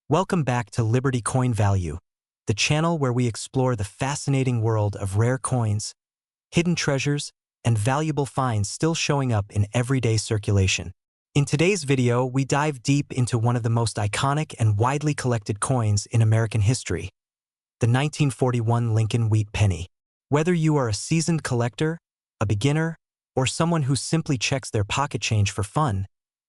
Welcome back to Liberty Coin Value, the channel where we explore the fascinating world of rare coins, hidden treasures, and valuable finds still showing up in everyday circulation. In today's video, we dive deep into one of the most iconic and widely collected coins in American history, the 1941 Lincoln Wheat Penny. Whether you are a seasoned collector, a beginner, or someone who simply checks their pocket change for fun,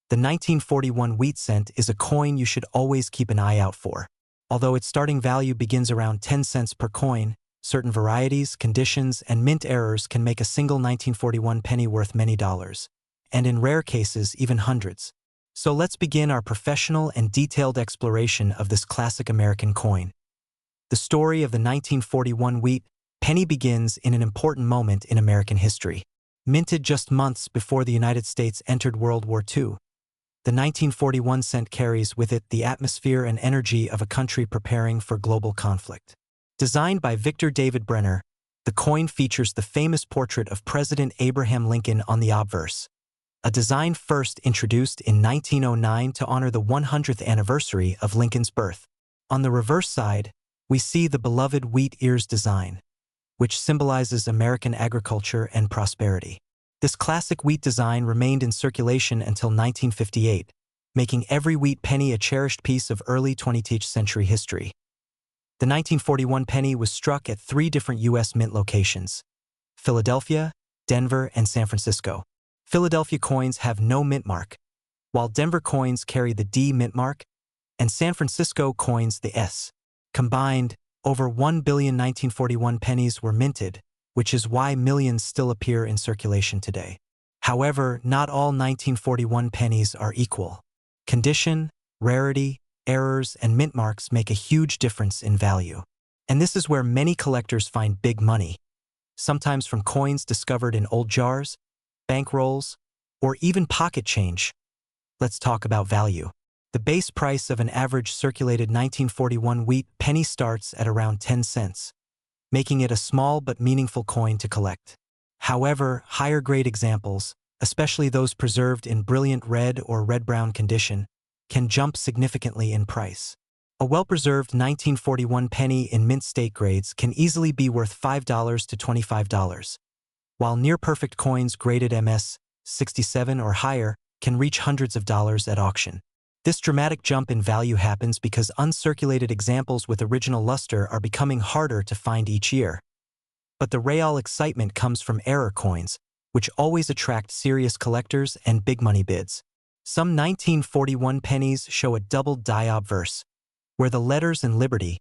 the 1941 wheat cent is a coin you should always keep an eye out for. Although its starting value begins around 10 cents per coin, certain varieties, conditions, and mint errors can make a single 1941 penny worth many dollars, and in rare cases, even hundreds. So let's begin our professional and detailed exploration of this classic American coin. The story of the 1941 wheat penny begins in an important moment in American history. Minted just months before the United States entered World War II, the 1941 cent carries with it the atmosphere and energy of a country preparing for global conflict. Designed by Victor David Brenner, the coin features the famous portrait of President Abraham Lincoln on the obverse, a design first introduced in 1909 to honor the 100th anniversary of Lincoln's birth. On the reverse side, we see the beloved wheat ears design, which symbolizes American agriculture and prosperity. This classic wheat design remained in circulation until 1958, making every wheat penny a cherished piece of early 20th century history. The 1941 penny was struck at 3 different U.S. mint locations: Philadelphia, Denver, and San Francisco. Philadelphia coins have no mint mark, while Denver coins carry the D mint mark, and San Francisco coins the S. Combined, over 1 billion 1941 pennies were minted, which is why millions still appear in circulation today. However, not all 1941 pennies are equal. Condition, rarity, errors, and mint marks make a huge difference in value. And this is where many collectors find big money, sometimes from coins discovered in old jars, bank rolls, or even pocket change. Let's talk about value. The base price of an average circulated 1941 wheat penny starts at around 10 cents. Making it a small but meaningful coin to collect. However, higher-grade examples, especially those preserved in brilliant red or red-brown condition, can jump significantly in price. A well-preserved 1941 penny in mint state grades can easily be worth $5 to $25, while near-perfect coins graded MS 67 or higher can reach hundreds of dollars at auction. This dramatic jump in value happens because uncirculated examples with original luster are becoming harder to find each year. But the real excitement comes from error coins, which always attract serious collectors and big money bids. Some 1941 pennies show a doubled die obverse, where the letters in Liberty,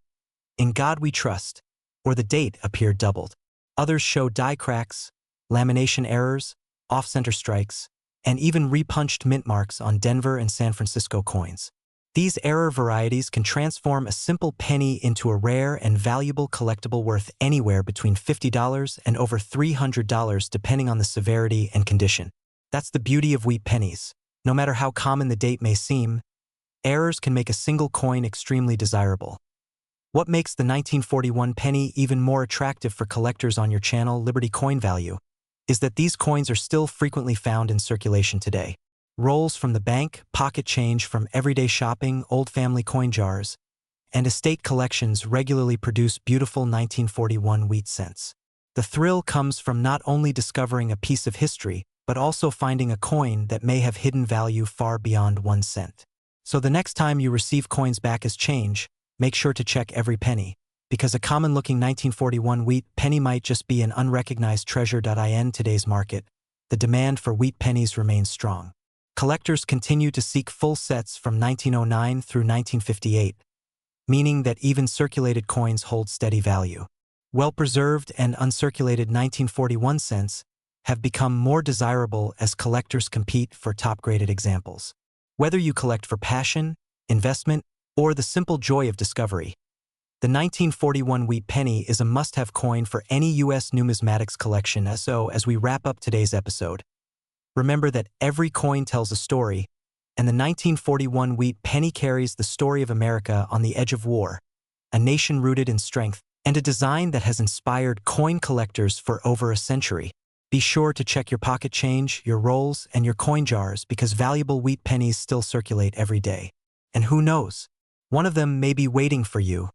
"In God We Trust," or the date appear doubled. Others show die cracks, lamination errors, off-center strikes, and even repunched mint marks on Denver and San Francisco coins. These error varieties can transform a simple penny into a rare and valuable collectible worth anywhere between $50 and over $300 depending on the severity and condition. That's the beauty of wheat pennies. No matter how common the date may seem, errors can make a single coin extremely desirable. What makes the 1941 penny even more attractive for collectors on your channel, Liberty Coin Value, is that these coins are still frequently found in circulation today. Rolls from the bank, pocket change from everyday shopping, old family coin jars, and estate collections regularly produce beautiful 1941 wheat cents. The thrill comes from not only discovering a piece of history, but also finding a coin that may have hidden value far beyond 1 cent. So the next time you receive coins back as change, make sure to check every penny, because a common-looking 1941 wheat penny might just be an unrecognized treasure. In today's market, the demand for wheat pennies remains strong. Collectors continue to seek full sets from 1909 through 1958, meaning that even circulated coins hold steady value. Well-preserved and uncirculated 1941 cents have become more desirable as collectors compete for top-graded examples. Whether you collect for passion, investment, or the simple joy of discovery, the 1941 wheat penny is a must-have coin for any U.S. numismatics collection. So, as we wrap up today's episode, remember that every coin tells a story, and the 1941 wheat penny carries the story of America on the edge of war, a nation rooted in strength, and a design that has inspired coin collectors for over a century. Be sure to check your pocket change, your rolls, and your coin jars because valuable wheat pennies still circulate every day. And who knows? One of them may be waiting for you.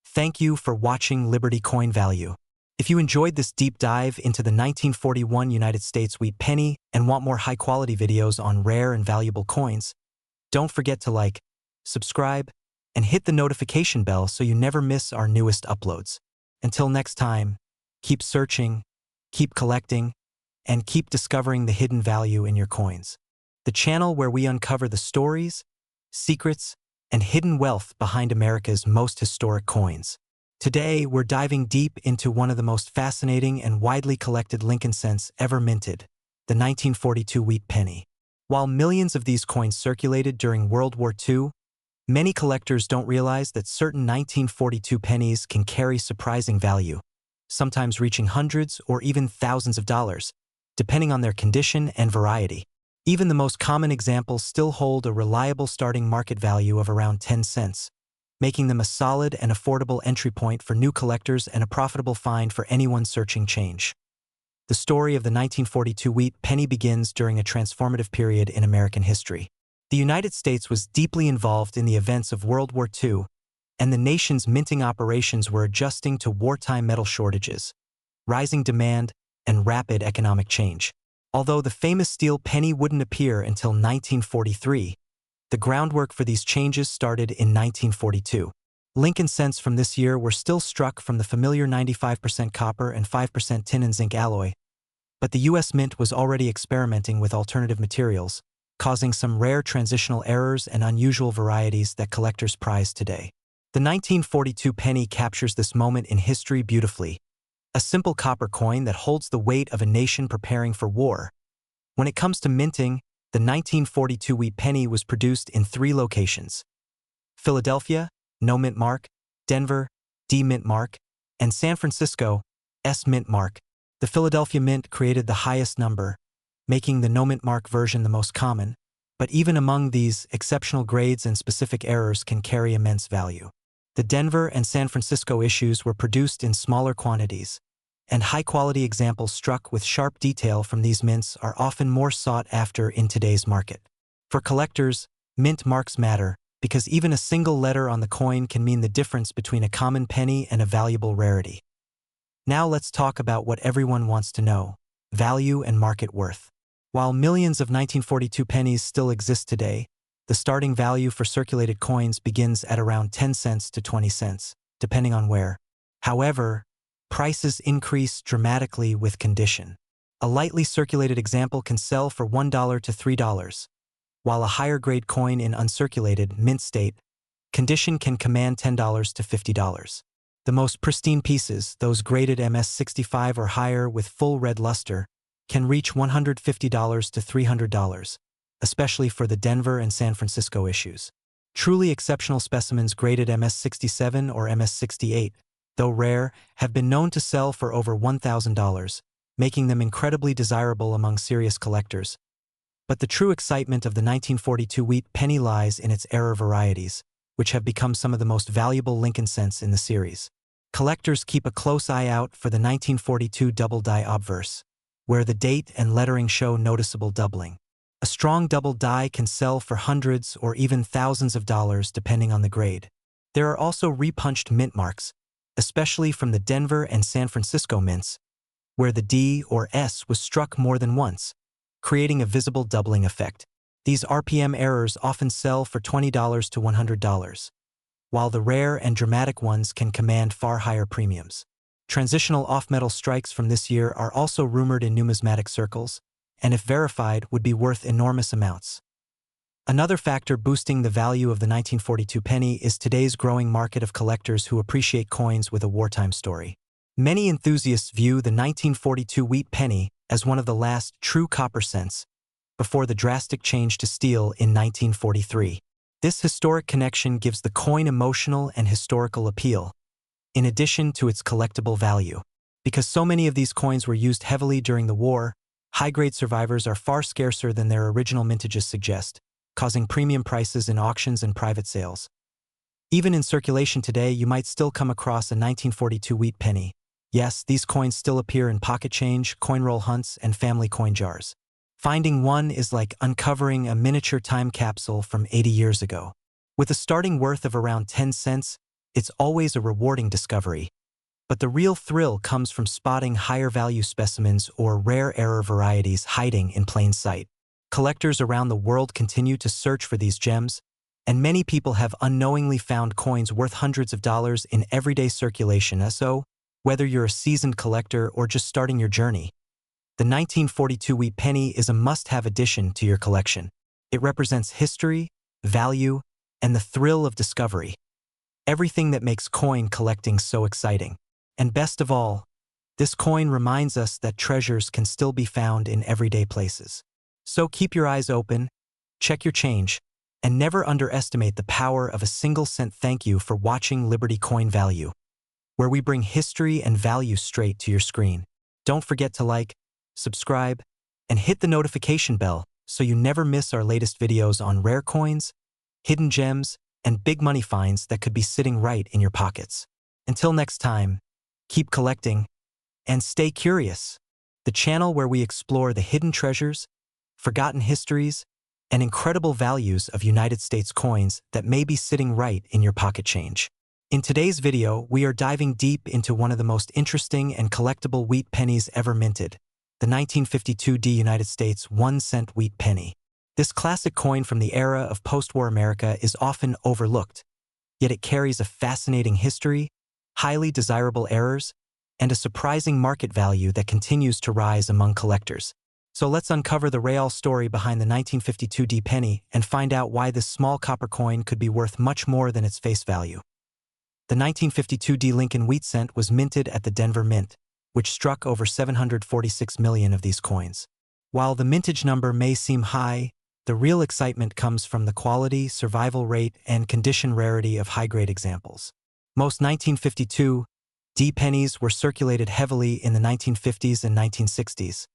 Thank you for watching Liberty Coin Value. If you enjoyed this deep dive into the 1941 United States wheat penny and want more high-quality videos on rare and valuable coins, don't forget to like, subscribe, and hit the notification bell so you never miss our newest uploads. Until next time, keep searching, keep collecting, and keep discovering the hidden value in your coins. The channel where we uncover the stories, secrets, and hidden wealth behind America's most historic coins. Today, we're diving deep into one of the most fascinating and widely collected Lincoln cents ever minted, the 1942 wheat penny. While millions of these coins circulated during World War II, many collectors don't realize that certain 1942 pennies can carry surprising value, sometimes reaching hundreds or even thousands of dollars, depending on their condition and variety. Even the most common examples still hold a reliable starting market value of around 10 cents, making them a solid and affordable entry point for new collectors and a profitable find for anyone searching change. The story of the 1942 wheat penny begins during a transformative period in American history. The United States was deeply involved in the events of World War II, and the nation's minting operations were adjusting to wartime metal shortages, rising demand, and rapid economic change. Although the famous steel penny wouldn't appear until 1943, the groundwork for these changes started in 1942. Lincoln cents from this year were still struck from the familiar 95% copper and 5% tin and zinc alloy, but the U.S. Mint was already experimenting with alternative materials, causing some rare transitional errors and unusual varieties that collectors prize today. The 1942 penny captures this moment in history beautifully, a simple copper coin that holds the weight of a nation preparing for war. When it comes to minting, the 1942 wheat penny was produced in 3 locations: Philadelphia, no mint mark; Denver, D mint mark; and San Francisco, S mint mark. The Philadelphia Mint created the highest number, making the no mint mark version the most common, but even among these, exceptional grades and specific errors can carry immense value. The Denver and San Francisco issues were produced in smaller quantities, and high-quality examples struck with sharp detail from these mints are often more sought after in today's market. For collectors, mint marks matter because even a single letter on the coin can mean the difference between a common penny and a valuable rarity. Now let's talk about what everyone wants to know: value and market worth. While millions of 1942 pennies still exist today, the starting value for circulated coins begins at around 10 cents to 20 cents, depending on where. However, prices increase dramatically with condition. A lightly circulated example can sell for $1 to $3, while a higher-grade coin in uncirculated, mint state condition can command $10 to $50. The most pristine pieces, those graded MS65 or higher with full red luster, can reach $150 to $300, especially for the Denver and San Francisco issues. Truly exceptional specimens graded MS67 or MS68, though rare, have been known to sell for over $1,000, making them incredibly desirable among serious collectors. But the true excitement of the 1942 wheat penny lies in its error varieties, which have become some of the most valuable Lincoln cents in the series. Collectors keep a close eye out for the 1942 double die obverse, where the date and lettering show noticeable doubling. A strong double die can sell for hundreds or even thousands of dollars depending on the grade. There are also repunched mint marks, especially from the Denver and San Francisco mints, where the D or S was struck more than once, creating a visible doubling effect. These RPM errors often sell for $20 to $100, while the rare and dramatic ones can command far higher premiums. Transitional off-metal strikes from this year are also rumored in numismatic circles, and if verified, would be worth enormous amounts. Another factor boosting the value of the 1942 penny is today's growing market of collectors who appreciate coins with a wartime story. Many enthusiasts view the 1942 wheat penny as one of the last true copper cents, before the drastic change to steel in 1943. This historic connection gives the coin emotional and historical appeal, in addition to its collectible value. Because so many of these coins were used heavily during the war, high-grade survivors are far scarcer than their original mintages suggest, causing premium prices in auctions and private sales. Even in circulation today, you might still come across a 1942 wheat penny. Yes, these coins still appear in pocket change, coin roll hunts, and family coin jars. Finding one is like uncovering a miniature time capsule from 80 years ago. With a starting worth of around 10 cents, it's always a rewarding discovery. But the real thrill comes from spotting higher value specimens or rare error varieties hiding in plain sight. Collectors around the world continue to search for these gems, and many people have unknowingly found coins worth hundreds of dollars in everyday circulation. So, whether you're a seasoned collector or just starting your journey, the 1942 wheat penny is a must-have addition to your collection. It represents history, value, and the thrill of discovery. Everything that makes coin collecting so exciting. And best of all, this coin reminds us that treasures can still be found in everyday places. So keep your eyes open, check your change, and never underestimate the power of a single cent. Thank you for watching Liberty Coin Value, where we bring history and value straight to your screen. Don't forget to like, subscribe, and hit the notification bell so you never miss our latest videos on rare coins, hidden gems, and big money finds that could be sitting right in your pockets. Until next time, keep collecting and stay curious. The channel where we explore the hidden treasures, forgotten histories, and incredible values of United States coins that may be sitting right in your pocket change. In today's video, we are diving deep into one of the most interesting and collectible wheat pennies ever minted, the 1952 United States 1-cent wheat penny. This classic coin from the era of post-war America is often overlooked, yet it carries a fascinating history, highly desirable errors, and a surprising market value that continues to rise among collectors. So let's uncover the real story behind the 1952 penny and find out why this small copper coin could be worth much more than its face value. The 1952 Lincoln wheat cent was minted at the Denver Mint, which struck over 746 million of these coins. While the mintage number may seem high, the real excitement comes from the quality, survival rate, and condition rarity of high-grade examples. Most 1952 pennies were circulated heavily in the 1950s and 1960s,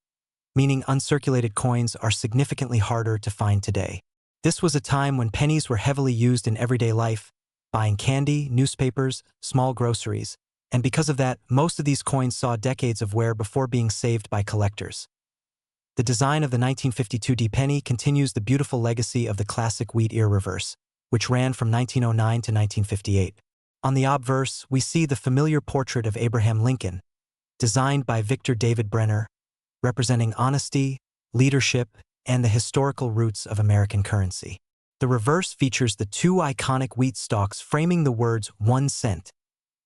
meaning uncirculated coins are significantly harder to find today. This was a time when pennies were heavily used in everyday life, buying candy, newspapers, small groceries, and because of that, most of these coins saw decades of wear before being saved by collectors. The design of the 1952 penny continues the beautiful legacy of the classic wheat ear reverse, which ran from 1909 to 1958. On the obverse, we see the familiar portrait of Abraham Lincoln, designed by Victor David Brenner, representing honesty, leadership, and the historical roots of American currency. The reverse features the two iconic wheat stalks framing the words 1 cent,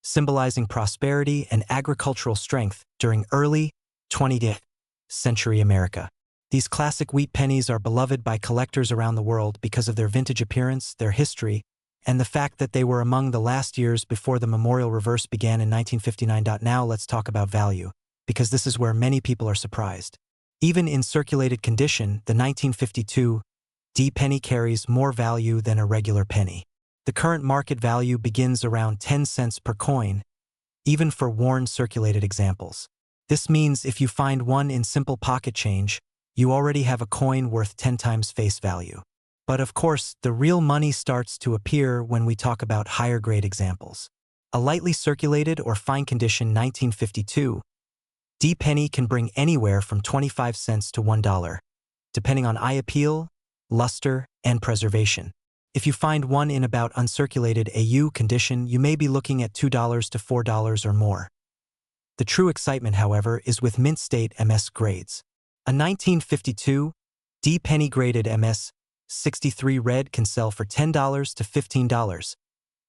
symbolizing prosperity and agricultural strength during early 20th century America. These classic wheat pennies are beloved by collectors around the world because of their vintage appearance, their history, and the fact that they were among the last years before the memorial reverse began in 1959. Now let's talk about value, because this is where many people are surprised. Even in circulated condition, the 1952 penny carries more value than a regular penny. The current market value begins around 10 cents per coin, even for worn circulated examples. This means if you find one in simple pocket change, you already have a coin worth 10 times face value. But of course, the real money starts to appear when we talk about higher grade examples. A lightly circulated or fine condition 1952 penny can bring anywhere from 25 cents to $1, depending on eye appeal, luster, and preservation. If you find one in about uncirculated AU condition, you may be looking at $2 to $4 or more. The true excitement, however, is with mint state MS grades. A 1952 penny graded MS 63 red can sell for $10 to $15,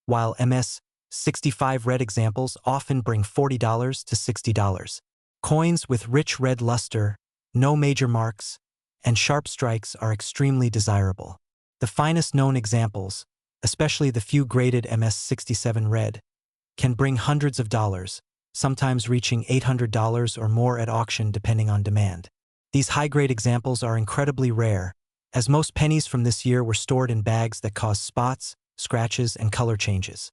while MS 65 red examples often bring $40 to $60. Coins with rich red luster, no major marks, and sharp strikes are extremely desirable. The finest known examples, especially the few graded MS 67 red, can bring hundreds of dollars, sometimes reaching $800 or more at auction depending on demand. These high-grade examples are incredibly rare, as most pennies from this year were stored in bags that cause spots, scratches, and color changes.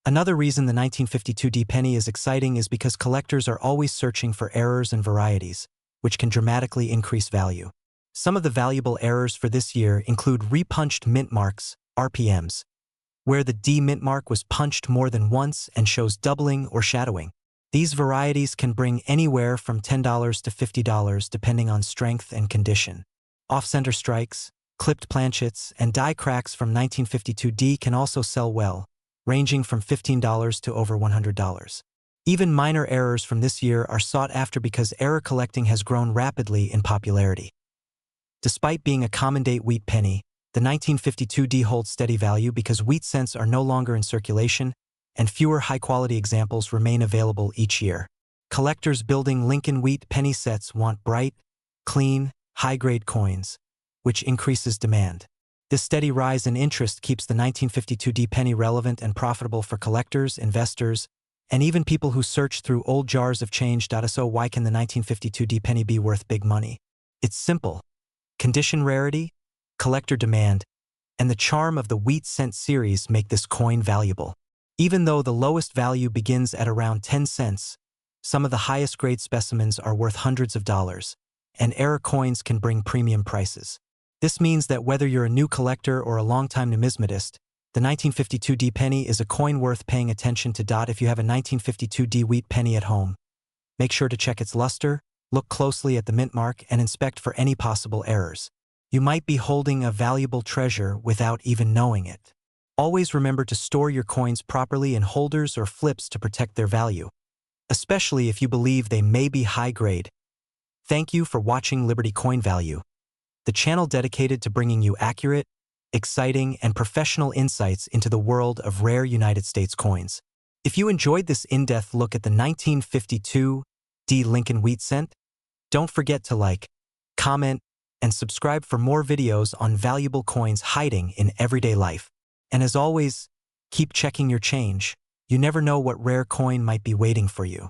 Another reason the 1952 penny is exciting is because collectors are always searching for errors and varieties, which can dramatically increase value. Some of the valuable errors for this year include repunched mint marks, RPMs, where the D mint mark was punched more than once and shows doubling or shadowing. These varieties can bring anywhere from $10 to $50 depending on strength and condition. Off-center strikes, clipped planchets, and die cracks from 1952D can also sell well, ranging from $15 to over $100. Even minor errors from this year are sought after because error collecting has grown rapidly in popularity. Despite being a common-date wheat penny, the 1952D holds steady value because wheat cents are no longer in circulation and fewer high-quality examples remain available each year. Collectors building Lincoln wheat penny sets want bright, clean, high-grade coins, which increases demand. This steady rise in interest keeps the 1952D penny relevant and profitable for collectors, investors, and even people who search through old jars of change. So why can the 1952D penny be worth big money? It's simple. Condition rarity, collector demand, and the charm of the wheat cent series make this coin valuable. Even though the lowest value begins at around 10 cents, some of the highest grade specimens are worth hundreds of dollars, and error coins can bring premium prices. This means that whether you're a new collector or a longtime numismatist, the 1952D penny is a coin worth paying attention to. If you have a 1952D wheat penny at home, make sure to check its luster, look closely at the mint mark, and inspect for any possible errors. You might be holding a valuable treasure without even knowing it. Always remember to store your coins properly in holders or flips to protect their value, especially if you believe they may be high grade. Thank you for watching Liberty Coin Value, the channel dedicated to bringing you accurate, exciting, and professional insights into the world of rare United States coins. If you enjoyed this in-depth look at the 1952D Lincoln wheat cent, don't forget to like, comment, and subscribe for more videos on valuable coins hiding in everyday life. And as always, keep checking your change. You never know what rare coin might be waiting for you.